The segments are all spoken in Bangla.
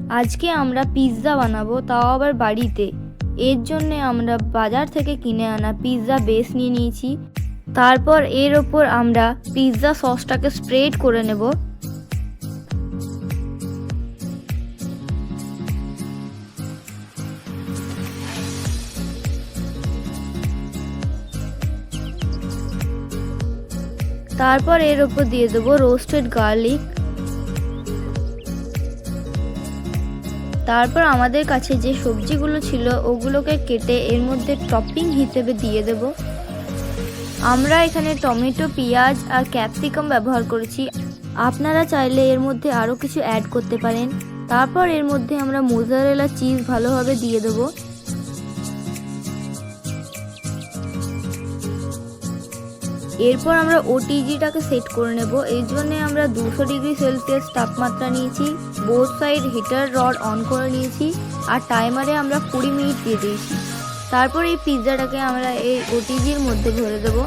আজকে আমরা পিৎজা বানাবো, তাও আবার বাড়িতে। এর জন্য আমরা বাজার থেকে কিনে আনা পিৎজা বেস নিয়ে নিয়েছি। তারপর এর ওপর আমরা পিৎজা সসটাকে স্প্রেড করে নেব। তারপর এর ওপর দিয়ে দেবো রোস্টেড গার্লিক। তারপর আমাদের কাছে যে সবজিগুলো ছিল ওগুলোকে কেটে এর মধ্যে টপিং হিসেবে দিয়ে দেব। আমরা এখানে টমেটো, পেঁয়াজ আর ক্যাপসিকাম ব্যবহার করেছি। আপনারা চাইলে এর মধ্যে আরও কিছু অ্যাড করতে পারেন। তারপর এর মধ্যে আমরা মোজারেলা চিজ ভালোভাবে দিয়ে দেব। এরপর আমরা ওটিজিটাকে সেট করে নেব। এই জন্য আমরা 200 ডিগ্রি সেলসিয়াস তাপমাত্রা নিয়েছি, both side heater rod on করে নিয়েছি আর টাইমারে আমরা 20 মিনিট দিয়ে দিয়েছি। তারপর এই পিৎজাটাকে আমরা এই ওটিজির মধ্যে ভরে দেব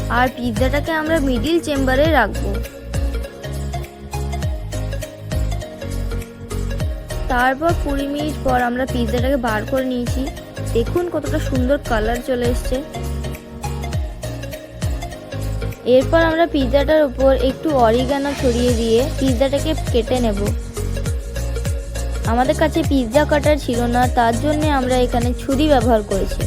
আর পিৎজাটাকে আমরা মিডিল চেম্বারে রাখবো। তারপর 20 মিনিট পর আমরা পিৎজাটাকে বার করে নিয়েছি। দেখুন কতটা সুন্দর কালার চলে এসছে। এরপর আমরা পিৎজাটার উপর একটু অরিগানো ছড়িয়ে দিয়ে পিৎজাটাকে কেটে নেব। আমাদের কাছে পিৎজা কাটার ছিল না, তার জন্য আমরা এখানে ছুরি ব্যবহার করেছি।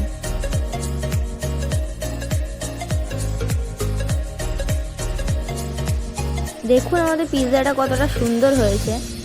দেখুন আমাদের পিৎজাটা কতটা সুন্দর হয়েছে।